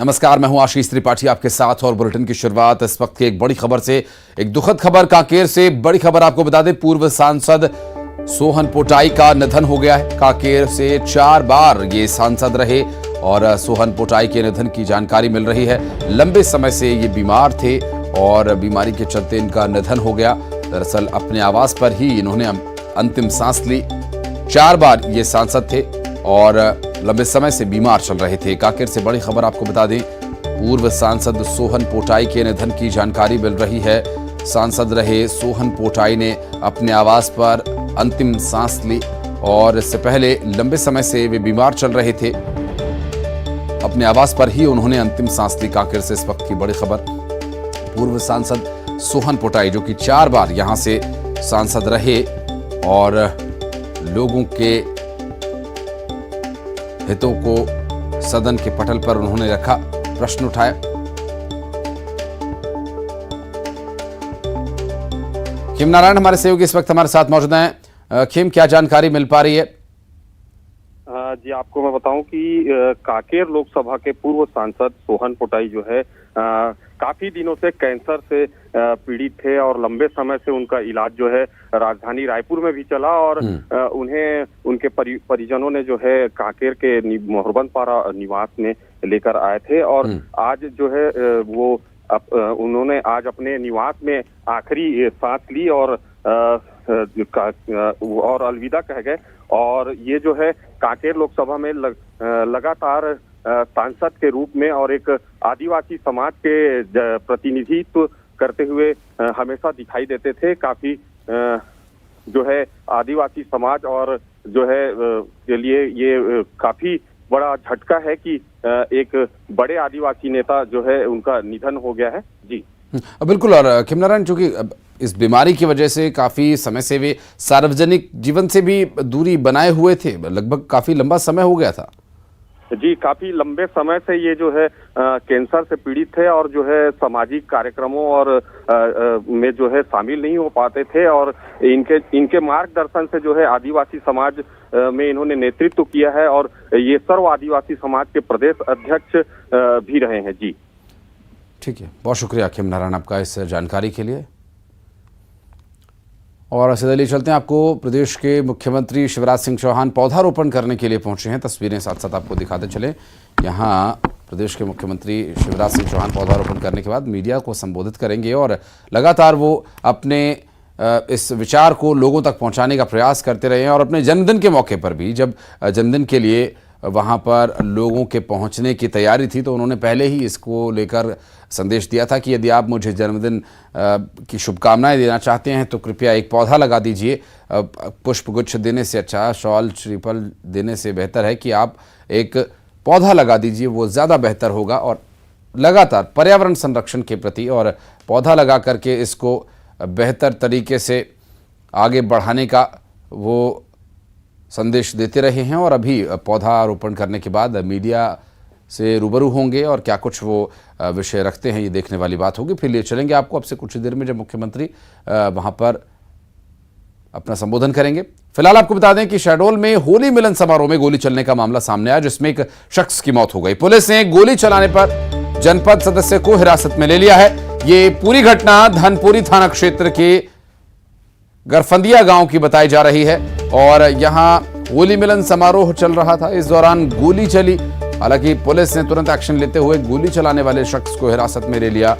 नमस्कार, मैं हूं आशीष त्रिपाठी आपके साथ और बुलेटिन की शुरुआत इस वक्त की एक बड़ी खबर से। एक दुखद खबर कांकेर से। बड़ी खबर आपको बता दें, पूर्व सांसद सोहन पोटाई का निधन हो गया है। कांकेर से 4 बार ये सांसद रहे और सोहन पोटाई के निधन की जानकारी मिल रही है। लंबे समय से ये बीमार थे और बीमारी के चलते इनका निधन हो गया। दरअसल अपने आवास पर ही इन्होंने अंतिम सांस ली। 4 बार ये सांसद थे और लंबे समय से बीमार चल रहे थे। कांकेर से बड़ी खबर आपको बता दें, पूर्व सांसद सोहन पोटाई के निधन की जानकारी मिल रही है। सांसद रहे सोहन पोटाई ने अपने आवास पर अंतिम सांस ली और इससे पहले लंबे समय से वे बीमार चल रहे थे। अपने आवास पर ही उन्होंने अंतिम सांस ली। कांकेर से इस वक्त की बड़ी खबर, पूर्व सांसद सोहन पोटाई जो कि 4 बार यहां से सांसद रहे और लोगों के हितों को सदन के पटल पर उन्होंने रखा, प्रश्न उठाया। खीम नारायण हमारे सहयोगी इस वक्त हमारे साथ मौजूद हैं। खीम, क्या जानकारी मिल पा रही है? जी, आपको मैं बताऊं कि कांकेर लोकसभा के पूर्व सांसद सोहन पोटाई जो है काफी दिनों से कैंसर से पीड़ित थे और लंबे समय से उनका इलाज जो है राजधानी रायपुर में भी चला और उन्हें उनके परिजनों ने जो है कांकेर के मोहरबंदपारा निवास में लेकर आए थे और आज जो है वो उन्होंने आज अपने निवास में आखिरी सांस ली और अलविदा कह गए। और ये जो है कांकेर लोकसभा में लगातार सांसद के रूप में और एक आदिवासी समाज के प्रतिनिधित्व करते हुए हमेशा दिखाई देते थे। काफी जो है आदिवासी समाज और जो है के लिए ये काफी बड़ा झटका है कि एक बड़े आदिवासी नेता जो है उनका निधन हो गया है। जी बिल्कुल। और खीम नारायण, चूंकि इस बीमारी की वजह से काफी समय से वे सार्वजनिक जीवन से भी दूरी बनाए हुए थे, लगभग काफी लंबा समय हो गया था। जी, काफी लंबे समय से ये जो है कैंसर से पीड़ित थे और जो है सामाजिक कार्यक्रमों और में जो है शामिल नहीं हो पाते थे और इनके मार्गदर्शन से जो है आदिवासी समाज में इन्होंने नेतृत्व किया है और ये सर्व आदिवासी समाज के प्रदेश अध्यक्ष भी रहे हैं। जी ठीक है, बहुत शुक्रिया खीम नारायण आपका इस जानकारी के लिए। और सीधे ले चलते हैं आपको, प्रदेश के मुख्यमंत्री शिवराज सिंह चौहान पौधारोपण करने के लिए पहुंचे हैं। तस्वीरें साथ साथ आपको दिखाते चले। यहाँ प्रदेश के मुख्यमंत्री शिवराज सिंह चौहान पौधारोपण करने के बाद मीडिया को संबोधित करेंगे और लगातार वो अपने इस विचार को लोगों तक पहुंचाने का प्रयास करते रहे हैं। और अपने जन्मदिन के मौके पर भी, जब जन्मदिन के लिए वहाँ पर लोगों के पहुँचने की तैयारी थी, तो उन्होंने पहले ही इसको लेकर संदेश दिया था कि यदि आप मुझे जन्मदिन की शुभकामनाएं देना चाहते हैं तो कृपया एक पौधा लगा दीजिए। पुष्पगुच्छ देने से अच्छा, शॉल श्रीफल देने से बेहतर है कि आप एक पौधा लगा दीजिए, वो ज़्यादा बेहतर होगा। और लगातार पर्यावरण संरक्षण के प्रति और पौधा लगा करके इसको बेहतर तरीके से आगे बढ़ाने का वो संदेश देते रहे हैं। और अभी पौधारोपण करने के बाद मीडिया से रूबरू होंगे और क्या कुछ वो विषय रखते हैं, ये देखने वाली बात होगी। फिर लिए चलेंगे आपको अब से कुछ देर में, जब मुख्यमंत्री वहां पर अपना संबोधन करेंगे। फिलहाल आपको बता दें कि शहडोल में होली मिलन समारोह में गोली चलने का मामला सामने आया, जिसमें एक शख्स की मौत हो गई। पुलिस ने गोली चलाने पर जनपद सदस्य को हिरासत में ले लिया है। ये पूरी घटना धनपुरी थाना क्षेत्र के गरफंदिया गांव की बताई जा रही है और यहां होली मिलन समारोह चल रहा था। इस दौरान गोली चली। हालांकि पुलिस ने तुरंत एक्शन लेते हुए गोली चलाने वाले शख्स को हिरासत में ले लिया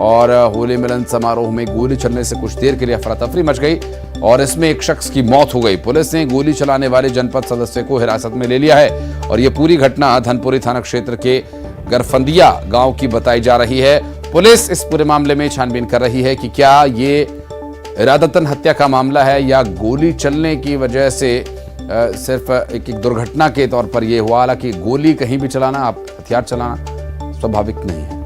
और होली मिलन समारोह में गोली चलने से कुछ देर के लिए अफरा तफरी मच गई और इसमें एक शख्स की मौत हो गई। पुलिस ने गोली चलाने वाले जनपद सदस्य को हिरासत में ले लिया है और यह पूरी घटना धनपुरी थाना क्षेत्र के गरफंदिया गांव की बताई जा रही है। पुलिस इस पूरे मामले में छानबीन कर रही है कि क्या ये इरादतन हत्या का मामला है या गोली चलने की वजह से सिर्फ एक दुर्घटना के तौर पर यह हुआ। हालांकि गोली कहीं भी चलाना, आप हथियार चलाना स्वाभाविक नहीं है।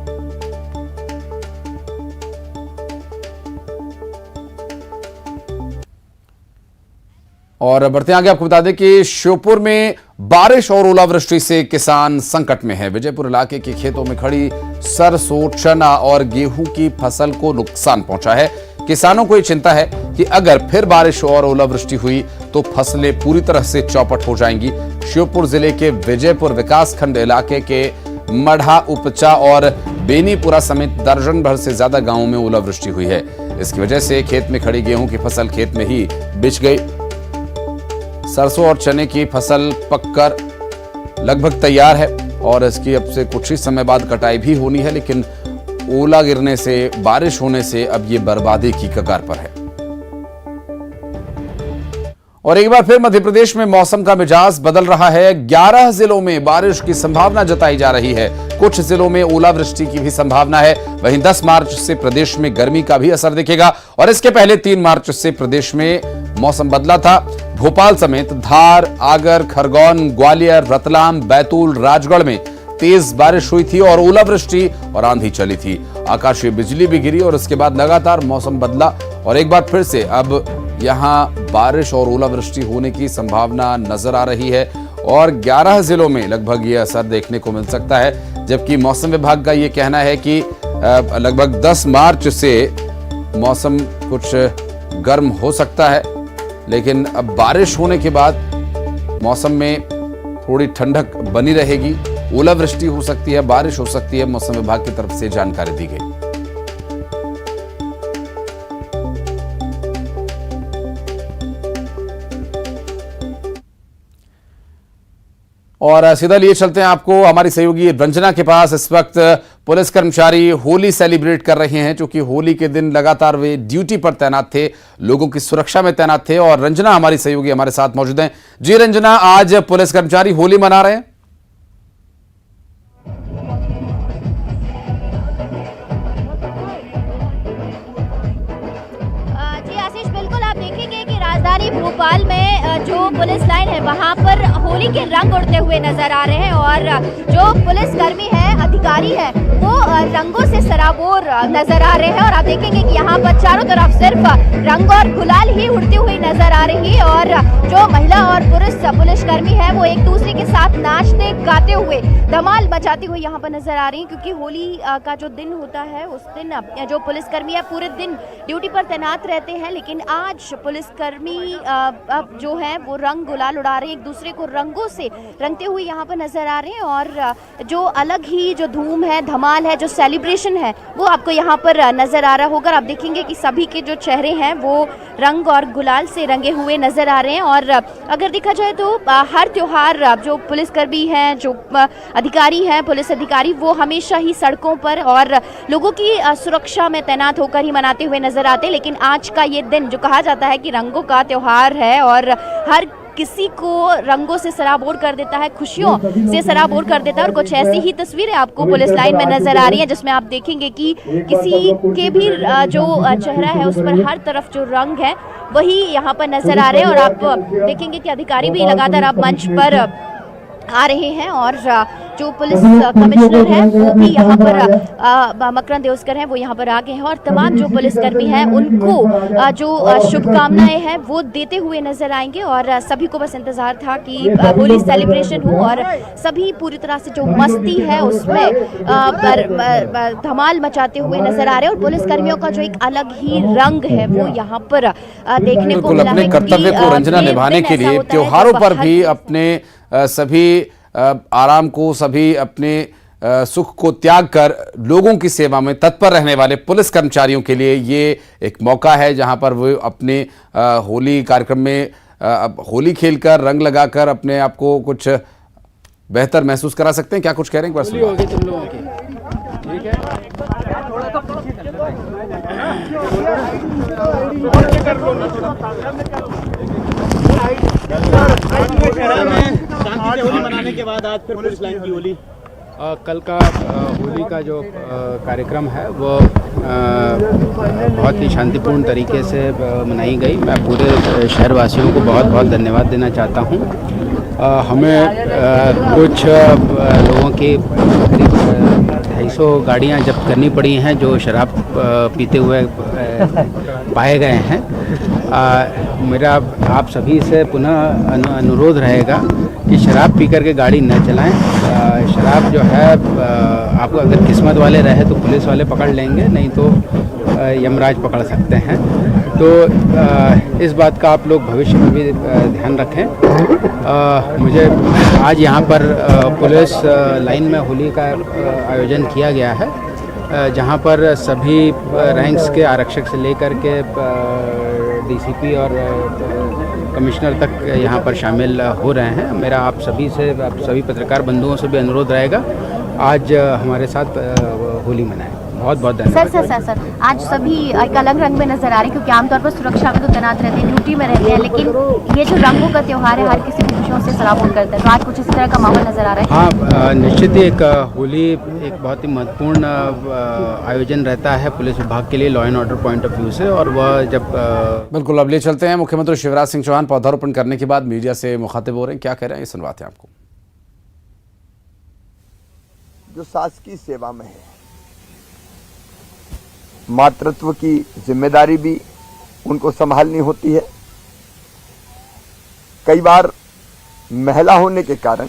और बढ़ते आगे आपको बता दें कि श्योपुर में बारिश और ओलावृष्टि से किसान संकट में है। विजयपुर इलाके के खेतों में खड़ी सरसों, चना और गेहूं की फसल को नुकसान पहुंचा है। किसानों को ये चिंता है कि अगर फिर बारिश और ओलावृष्टि हुई तो फसलें पूरी तरह से चौपट हो जाएंगी। श्योपुर जिले के विजयपुर विकासखंड इलाके के मढ़ा, उपचा और बेनीपुरा समेत दर्जन भर से ज्यादा गांवों में ओलावृष्टि हुई है। इसकी वजह से खेत में खड़ी गेहूं की फसल खेत में ही बिछ गई। सरसों और चने की फसल पककर लगभग तैयार है और इसकी अब से कुछ ही समय बाद कटाई भी होनी है, लेकिन ओला गिरने से, बारिश होने से अब ये बर्बादी की कगार पर है। और एक बार फिर मध्य प्रदेश में मौसम का मिजाज बदल रहा है। 11 जिलों में बारिश की संभावना जताई जा रही है। कुछ जिलों में ओलावृष्टि की भी संभावना है। वहीं 10 मार्च से प्रदेश में गर्मी का भी असर दिखेगा और इसके पहले 3 मार्च से प्रदेश में मौसम बदला था। भोपाल समेत धार, आगर, खरगोन, ग्वालियर, रतलाम, बैतूल, राजगढ़ में तेज बारिश हुई थी और ओलावृष्टि और आंधी चली थी। आकाशीय बिजली भी गिरी और इसके बाद लगातार मौसम बदला और एक बार फिर से अब यहां बारिश और ओलावृष्टि होने की संभावना नजर आ रही है और 11 जिलों में लगभग ये असर देखने को मिल सकता है। जबकि मौसम विभाग का ये कहना है कि लगभग 10 मार्च से मौसम कुछ गर्म हो सकता है, लेकिन अब बारिश होने के बाद मौसम में थोड़ी ठंडक बनी रहेगी। ओलावृष्टि हो सकती है, बारिश हो सकती है, मौसम विभाग की तरफ से जानकारी दी गई। और सीधा लिए चलते हैं आपको हमारी सहयोगी रंजना के पास। इस वक्त पुलिस कर्मचारी होली सेलिब्रेट कर रहे हैं, क्योंकि होली के दिन लगातार वे ड्यूटी पर तैनात थे, लोगों की सुरक्षा में तैनात थे। और रंजना हमारी सहयोगी हमारे साथ मौजूद हैं। जी रंजना, आज पुलिस कर्मचारी होली मना रहे हैं। राजधानी भोपाल में जो पुलिस लाइन है वहां पर होली के रंग उड़ते हुए नजर आ रहे हैं और जो पुलिसकर्मी है, अधिकारी है, वो रंगों से सराबोर नजर आ रहे हैं। और आप देखेंगे कि यहाँ पर चारों तरफ सिर्फ रंग और गुलाल ही उड़ती हुई नजर आ रही है और जो महिला और पुरुष पुलिसकर्मी है वो एक दूसरे के साथ नाचते गाते हुए, धमाल मचाते हुए यहाँ पर नजर आ रही है। क्योंकि होली का जो दिन होता है उस दिन जो पुलिसकर्मी है पूरे दिन ड्यूटी पर तैनात रहते हैं, लेकिन आज पुलिसकर्मी जो है वो रंग गुलाल उड़ा रहे हैं, एक दूसरे को रंगों से रंगते हुए यहाँ पर नजर आ रहे हैं। और जो अलग ही जो धूम है, धमाल है, जो सेलिब्रेशन है वो आपको यहाँ पर नजर आ रहा होगा। आप देखेंगे कि सभी के जो चेहरे हैं वो रंग और गुलाल से रंगे हुए नजर आ रहे हैं। और अगर देखा जाए तो हर त्योहार जो पुलिसकर्मी हैं, जो अधिकारी हैं, पुलिस अधिकारी, वो हमेशा ही सड़कों पर और लोगों की सुरक्षा में तैनात होकर ही मनाते हुए नजर आते हैं। लेकिन आज का ये दिन जो कहा जाता है कि रंगों का त्योहार है और हर किसी को रंगों से सराबोर कर देता है, खुशियों से सराबोर कर देता है। और कुछ ऐसी ही तस्वीरें आपको पुलिस लाइन में नजर आ रही है, जिसमें आप देखेंगे कि किसी के भी जो चेहरा है उस पर हर तरफ जो रंग है वही यहाँ पर नजर आ रहे हैं। और आप देखेंगे कि अधिकारी भी लगातार अब मंच पर आ रहे हैं और जो पुलिस कमिश्नर है वो भी यहाँ पर मकरंद देओस्कर हैं, वो यहाँ पर आ गए हैं और तमाम जो पुलिसकर्मी हैं उनको जो शुभकामनाएं हैं वो देते हुए नजर आएंगे। और सभी को बस इंतजार था कि होली सेलिब्रेशन हो और सभी पूरी तरह से जो मस्ती है उसमें धमाल मचाते हुए नजर आ रहे हैं। और पुलिसकर्मियों का जो एक अलग ही रंग है वो यहाँ पर देखने को मिला है। अपने कर्तव्य को रंजना निभाने के लिए त्योहारों पर भी अपने सभी आराम को, सभी अपने सुख को त्याग कर लोगों की सेवा में तत्पर रहने वाले पुलिस कर्मचारियों के लिए ये एक मौका है जहां पर वो अपने होली कार्यक्रम में होली खेलकर, रंग लगाकर अपने आप को कुछ बेहतर महसूस करा सकते हैं। क्या कुछ कह रहे हैं? होली होगी तुम लोगों की, ठीक है? शांति से होली मनाने के बाद आज फिर पुलिस लाइन की होली। कल का होली का जो कार्यक्रम है वो बहुत ही शांतिपूर्ण तरीके से मनाई गई। मैं पूरे शहरवासियों को बहुत बहुत धन्यवाद देना चाहता हूँ। हमें कुछ लोगों की करीब 250 गाड़ियाँ जब्त करनी पड़ी हैं जो शराब पीते हुए पाए गए हैं। मेरा आप सभी से पुनः अनुरोध रहेगा कि शराब पी करके गाड़ी न चलाएं। शराब जो है आपको अगर किस्मत वाले रहे तो पुलिस वाले पकड़ लेंगे, नहीं तो यमराज पकड़ सकते हैं। तो इस बात का आप लोग भविष्य में भी ध्यान रखें। मुझे आज यहाँ पर पुलिस लाइन में होली का आयोजन किया गया है, जहाँ पर सभी रैंक्स के आरक्षक से लेकर के डीसीपी और कमिश्नर तक यहाँ पर शामिल हो रहे हैं। मेरा आप सभी पत्रकार बंधुओं से भी अनुरोध रहेगा, आज हमारे साथ होली मनाएं। बहुत बहुत धन्यवाद। सर आज सभी एक अलग रंग में नजर आ रहे हैं, क्योंकि आमतौर पर सुरक्षा में तो तैनात रहते हैं, ड्यूटी में रहते हैं, लेकिन ये जो रंगों का त्योहार है हर किसी को खुशियों से सराबोर करता है, तो आज कुछ इस तरह का माहौल नजर आ रहा है। हाँ, निश्चित ही एक होली एक बहुत ही महत्वपूर्ण आयोजन रहता है पुलिस विभाग के लिए law and order point of view से। और वह जब बिल्कुल अब ले चलते हैं, मुख्यमंत्री शिवराज सिंह चौहान पौधारोपण करने के बाद मीडिया से मुखातिब हो रहे हैं, क्या कह रहे हैं ये सुनवाते हैं आपको। जो शासकीय सेवा में है, मातृत्व की जिम्मेदारी भी उनको संभालनी होती है। कई बार महिला होने के कारण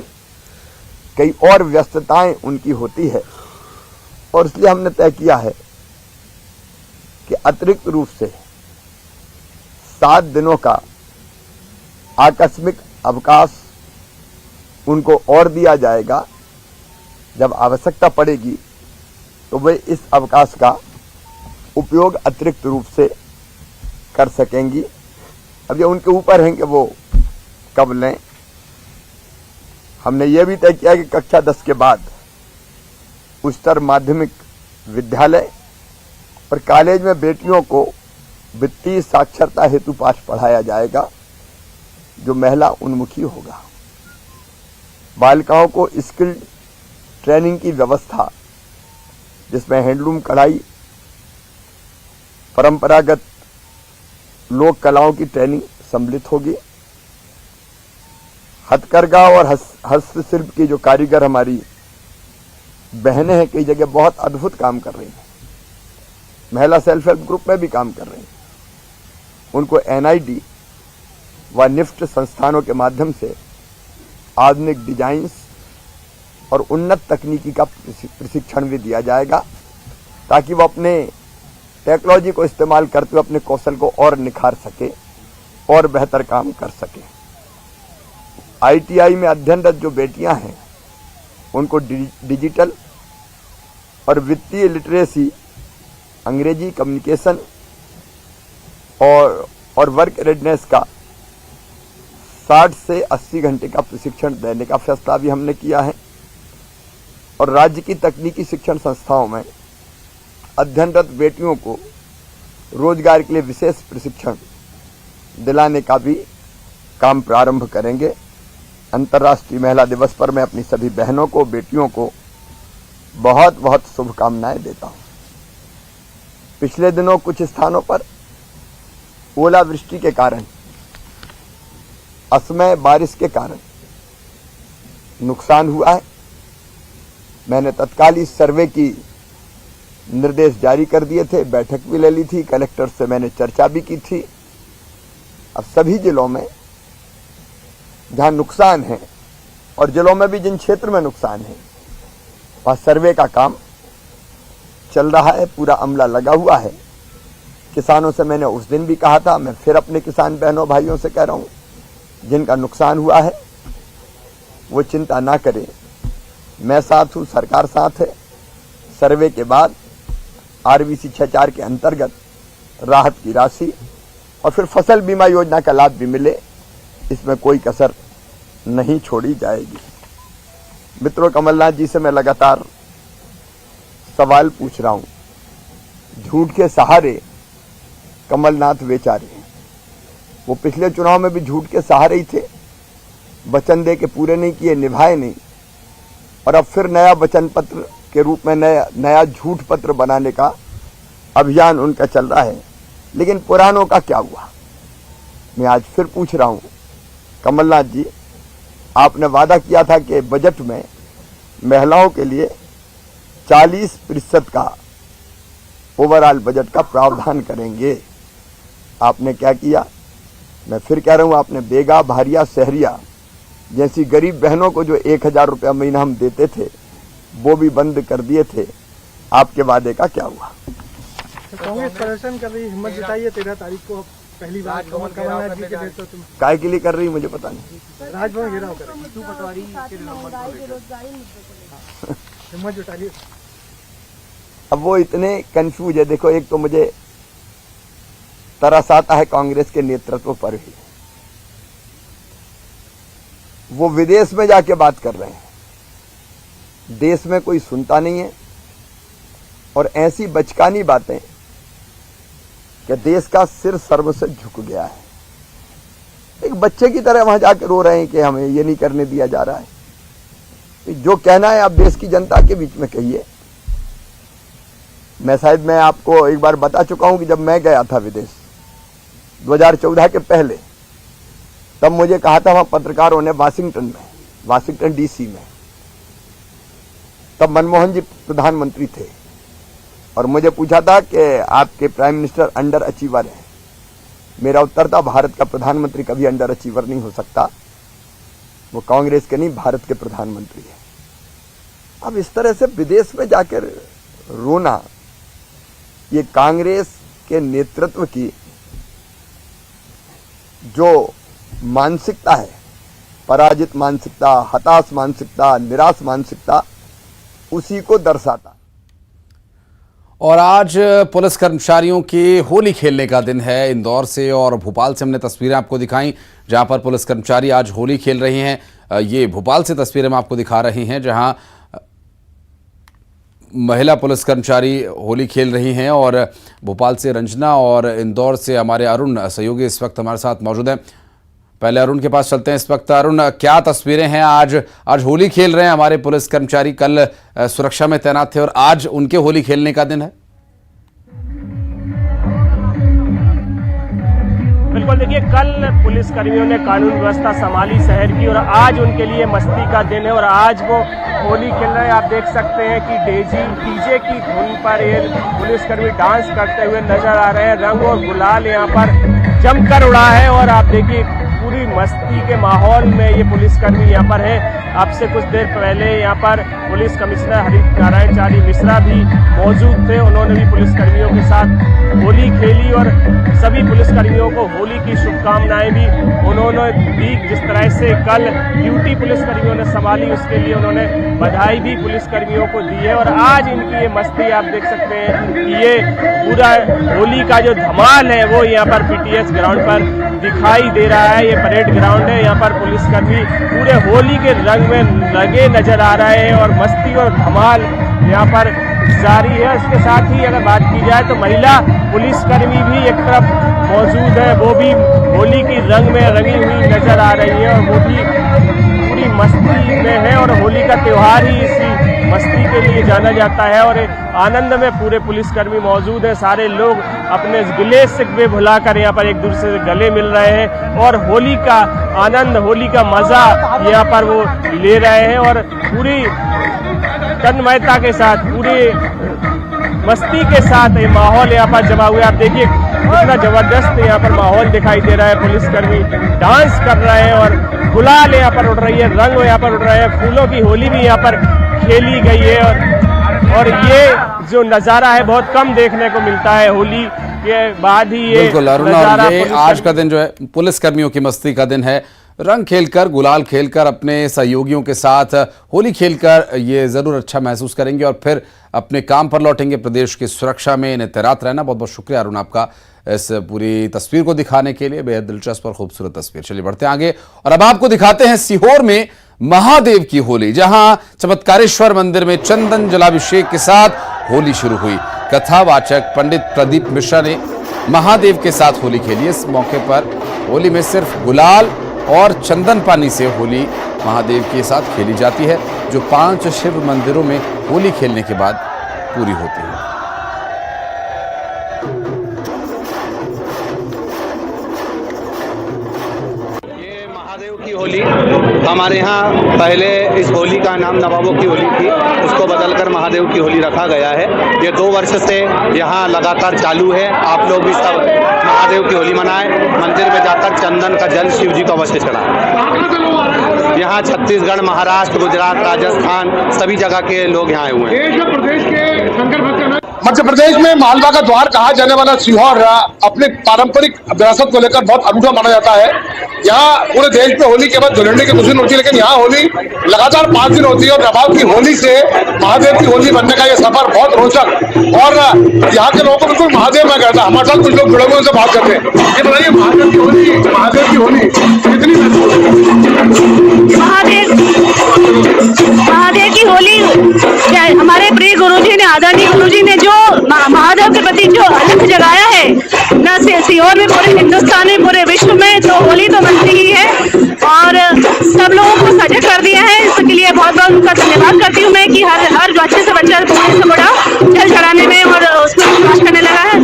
कई और व्यस्तताएं उनकी होती है, और इसलिए हमने तय किया है कि अतिरिक्त रूप से 7 दिनों का आकस्मिक अवकाश उनको और दिया जाएगा। जब आवश्यकता पड़ेगी तो वे इस अवकाश का उपयोग अतिरिक्त रूप से कर सकेंगी। अब ये उनके ऊपर है कि वो कब लें। हमने ये भी तय किया कि कक्षा 10 के बाद उच्चतर माध्यमिक विद्यालय और कॉलेज में बेटियों को वित्तीय साक्षरता हेतु पाठ पढ़ाया जाएगा, जो महिला उन्मुखी होगा। बालिकाओं को स्किल्ड ट्रेनिंग की व्यवस्था, जिसमें हैंडलूम, कढ़ाई, परंपरागत लोक कलाओं की ट्रेनिंग सम्मिलित होगी। हथकरघा और हस्तशिल्प की जो कारीगर हमारी बहनें हैं, कई जगह बहुत अद्भुत काम कर रही हैं, महिला सेल्फ हेल्प ग्रुप में भी काम कर रही हैं। उनको एनआईडी व निफ्ट संस्थानों के माध्यम से आधुनिक डिजाइन्स और उन्नत तकनीकी का प्रशिक्षण भी दिया जाएगा, ताकि वो अपने टेक्नोलॉजी को इस्तेमाल करते हुए अपने कौशल को और निखार सके और बेहतर काम कर सके। आईटीआई में अध्ययनरत जो बेटियां हैं, उनको डिजिटल और वित्तीय लिटरेसी, अंग्रेजी कम्युनिकेशन और वर्क रेडनेस का 60 से 80 घंटे का प्रशिक्षण देने का फैसला भी हमने किया है। और राज्य की तकनीकी शिक्षण संस्थाओं में अध्ययनरत बेटियों को रोजगार के लिए विशेष प्रशिक्षण दिलाने का भी काम प्रारंभ करेंगे। अंतर्राष्ट्रीय महिला दिवस पर मैं अपनी सभी बहनों को, बेटियों को बहुत बहुत शुभकामनाएं देता हूं। पिछले दिनों कुछ स्थानों पर ओलावृष्टि के कारण, असमय बारिश के कारण नुकसान हुआ है। मैंने तत्काल इस सर्वे की निर्देश जारी कर दिए थे, बैठक भी ले ली थी, कलेक्टर से मैंने चर्चा भी की थी। अब सभी जिलों में जहां नुकसान है और जिलों में भी जिन क्षेत्र में नुकसान है, वहां सर्वे का काम चल रहा है, पूरा अमला लगा हुआ है। किसानों से मैंने उस दिन भी कहा था, मैं फिर अपने किसान बहनों भाइयों से कह रहा हूं, जिनका नुकसान हुआ है वो चिंता ना करें, मैं साथ हूं, सरकार साथ है। सर्वे के बाद आरबीसी 6-4 के अंतर्गत राहत की राशि और फिर फसल बीमा योजना का लाभ भी मिले, इसमें कोई कसर नहीं छोड़ी जाएगी। मित्रों, कमलनाथ जी से मैं लगातार सवाल पूछ रहा हूं। झूठ के सहारे कमलनाथ बेचारे, वो पिछले चुनाव में भी झूठ के सहारे ही थे, वचन दे के पूरे नहीं किए, निभाए नहीं, और अब फिर नया वचन पत्र के रूप में नया झूठ पत्र बनाने का अभियान उनका चल रहा है। लेकिन पुरानों का क्या हुआ? मैं आज फिर पूछ रहा हूं, कमलनाथ जी, आपने वादा किया था कि बजट में महिलाओं के लिए 40% का ओवरऑल बजट का प्रावधान करेंगे। आपने क्या किया? मैं फिर कह रहा हूं, आपने बेगा, भारिया, शहरिया जैसी गरीब बहनों को जो 1000 रुपया महीना हम देते थे, वो भी बंद कर दिए थे। आपके वादे का क्या हुआ? कांग्रेस प्रदर्शन कर रही, हिम्मत जुटाइए 13 तारीख को पहली बार कमलनाथ जी के नेतृत्व में। काय के लिए कर रही मुझे पता नहीं। राजभवन घेराव करेंगे, हिम्मत जुटाइए। अब वो इतने कंफ्यूज है। देखो, एक तो मुझे तरस आता है कांग्रेस के नेतृत्व पर भी। वो विदेश में जाके बात कर रहे हैं, देश में कोई सुनता नहीं है, और ऐसी बचकानी बातें कि देश का सिर सर्व से झुक गया है। एक बच्चे की तरह वहां जाकर रो रहे हैं कि हमें ये नहीं करने दिया जा रहा है। जो कहना है आप देश की जनता के बीच में कहिए। मैं आपको एक बार बता चुका हूं कि जब मैं गया था विदेश 2014 के पहले, तब मुझे कहा था वहां पत्रकारों ने वाशिंगटन डीसी में, तब मनमोहन जी प्रधानमंत्री थे, और मुझे पूछा था कि आपके प्राइम मिनिस्टर अंडर अचीवर हैं। मेरा उत्तर था, भारत का प्रधानमंत्री कभी अंडर अचीवर नहीं हो सकता, वो कांग्रेस के नहीं भारत के प्रधानमंत्री है। अब इस तरह से विदेश में जाकर रोना, ये कांग्रेस के नेतृत्व की जो मानसिकता है, पराजित मानसिकता, हताश मानसिकता, निराश मानसिकता, उसी को दर्शाता। और आज पुलिस कर्मचारियों के होली खेलने का दिन है। इंदौर से और भोपाल से हमने तस्वीरें आपको दिखाई, जहां पर पुलिस कर्मचारी आज होली खेल रहे हैं। ये भोपाल से तस्वीरें हम आपको दिखा रहे हैं, जहां महिला पुलिस कर्मचारी होली खेल रही हैं। और भोपाल से रंजना और इंदौर से हमारे अरुण सहयोगी इस वक्त हमारे साथ मौजूद हैं। पहले अरुण के पास चलते हैं। इस वक्त अरुण, क्या तस्वीरें हैं? आज होली खेल रहे हैं हमारे पुलिस कर्मचारी, कल सुरक्षा में तैनात थे और आज उनके होली खेलने का दिन है। बिल्कुल, देखिए, कल पुलिस कर्मियों ने कानून व्यवस्था संभाली शहर की, और आज उनके लिए मस्ती का दिन है और आज वो होली खेल रहे हैं। आप देख सकते हैं कि डीजे की धुन पर ये पुलिसकर्मी डांस करते हुए नजर आ रहे हैं। रंग और गुलाल यहाँ पर जमकर उड़ा है, और आप देखिए पूरी मस्ती के माहौल में ये पुलिसकर्मी यहाँ पर है। आपसे कुछ देर पहले यहाँ पर पुलिस कमिश्नर हरित नारायण चारी मिश्रा भी मौजूद थे। उन्होंने भी पुलिसकर्मियों के साथ होली खेली और सभी पुलिसकर्मियों को होली की शुभकामनाएं भी उन्होंने दी। जिस तरह से कल ड्यूटी पुलिसकर्मियों ने संभाली, उसके लिए उन्होंने बधाई भी पुलिसकर्मियों को दी है। और आज इनकी ये मस्ती आप देख सकते हैं कि ये पूरा होली का जो धमाल है वो यहाँ पर पीटीएस ग्राउंड पर दिखाई दे रहा है। ये परेड ग्राउंड है, यहाँ पर पुलिसकर्मी पूरे होली के रंग में लगे नजर आ रहे हैं और मस्ती और धमाल यहाँ पर जारी है। इसके साथ ही अगर बात की जाए तो महिला पुलिसकर्मी भी एक तरफ मौजूद है, वो भी होली की रंग में रंगी हुई नजर आ रही है और वो भी पूरी मस्ती में है। और होली का त्योहार ही इसी मस्ती के लिए जाना जाता है और आनंद में पूरे पुलिसकर्मी मौजूद है। सारे लोग अपने गिले शिकवे भुलाकर यहाँ पर एक दूसरे से गले मिल रहे हैं और होली का आनंद, होली का मजा यहाँ पर वो ले रहे हैं और पूरी तन्मयता के साथ, पूरी मस्ती के साथ ये माहौल यहाँ पर जमा हुआ है। आप देखिए कितना जबरदस्त यहाँ पर माहौल दिखाई दे रहा है। पुलिसकर्मी डांस कर रहे हैं और गुलाल यहाँ पर उड़ रही है, रंग यहाँ पर उड़ रहे हैं, फूलों की होली भी यहाँ पर खेली गई है। और ये जो नज़ारा है बहुत कम देखने को मिलता है। होली के बाद ही ये बिल्कुल अरुण, और ये आज का दिन जो है पुलिसकर्मियों की मस्ती का दिन है। रंग खेलकर, गुलाल खेलकर, अपने सहयोगियों के साथ होली खेलकर ये जरूर अच्छा महसूस करेंगे और फिर अपने काम पर लौटेंगे। प्रदेश की सुरक्षा में इन्हें तैनात रहना। बहुत बहुत शुक्रिया अरुण आपका इस पूरी तस्वीर को दिखाने के लिए। बेहद दिलचस्प और खूबसूरत तस्वीर। चलिए बढ़ते हैं आगे और अब आपको दिखाते हैं सीहोर में महादेव की होली, जहां चमत्कारेश्वर मंदिर में चंदन जलाभिषेक के साथ होली शुरू हुई। कथावाचक पंडित प्रदीप मिश्रा ने महादेव के साथ होली खेली। इस मौके पर होली में सिर्फ गुलाल और चंदन पानी से होली महादेव के साथ खेली जाती है, जो 5 शिव मंदिरों में होली खेलने के बाद पूरी होती है। ये महादेव की होली हमारे यहाँ पहले इस होली का नाम नवाबों की होली थी, उसको बदलकर महादेव की होली रखा गया है। ये 2 वर्ष से यहाँ लगातार चालू है। आप लोग भी सब महादेव की होली मनाएं, मंदिर में जाकर चंदन का जल शिव जी को अवश्य चढ़ाएं। यहाँ छत्तीसगढ़, महाराष्ट्र, गुजरात, राजस्थान सभी जगह के लोग यहाँ आए हुए हैं। मध्य प्रदेश में मालवा का द्वार कहा जाने वाला सीहोर अपने पारंपरिक विरासत को लेकर बहुत अनूठा माना जाता है। यहाँ पूरे देश में होली के बाद धुलंडी की खुशी होती है, लेकिन यहाँ होली लगातार 5 दिन होती है और नवाब की होली से महादेव की होली बनने का ये सफर बहुत रोचक और यहाँ के लोगों को बिल्कुल महादेव में कहता है। हमारे साथ कुछ लोग जुड़े हुए उनसे बात करते हैं। ये बताइए महादेव की होली कितनी महादेव की होली हमारे प्रिय गुरुजी ने, आदरणीय गुरुजी ने जो महादेव के प्रति जो अलख जगाया है न सीहोर में, पूरे हिंदुस्तान में, पूरे विश्व में, तो होली तो बनती ही है और सब लोगों को सजग कर दिया है। इसके लिए बहुत बहुत उनका धन्यवाद करती हूँ मैं कि हर बच्चे से बच्चा बूढ़े से बड़ा जल चढ़ाने में और उसमें विश्वास करने लगा है।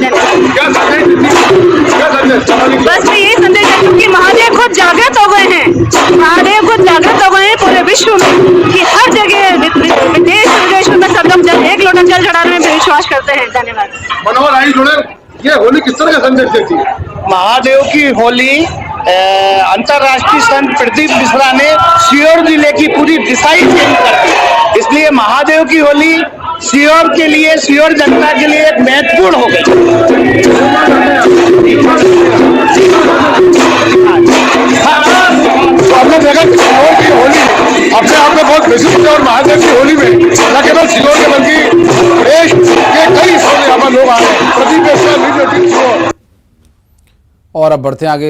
बस मैं यही संदेश है क्योंकि महादेव खुद जागृत हो गए हैं, महादेव खुद जागृत हो गए हैं पूरे विश्व में कि हर जगह देश विदेश में सब लोग एक लोटा जल चढ़ाने में विश्वास करते हैं। धन्यवाद। मनोहर आई जुड़े, ये होली किस तरह का संदेश देती है? महादेव की होली अंतर्राष्ट्रीय संत प्रदीप मिश्रा ने सीहोर जिले की पूरी दिशा ही चेंज कर दी। इसलिए महादेव की होली सीहोर के लिए, सीहोर जनता के लिए एक महत्वपूर्ण हो गई। तो हमने देखा कि सीहोर की होली अपने आप में बहुत विशिष्ट है और महादेव की होली में न केवल सीहोर के बल्कि देश के कई हिस्सों में हमारे लोग आ रहे हैं। प्रदीप मिश्रा। और अब बढ़ते हैं आगे।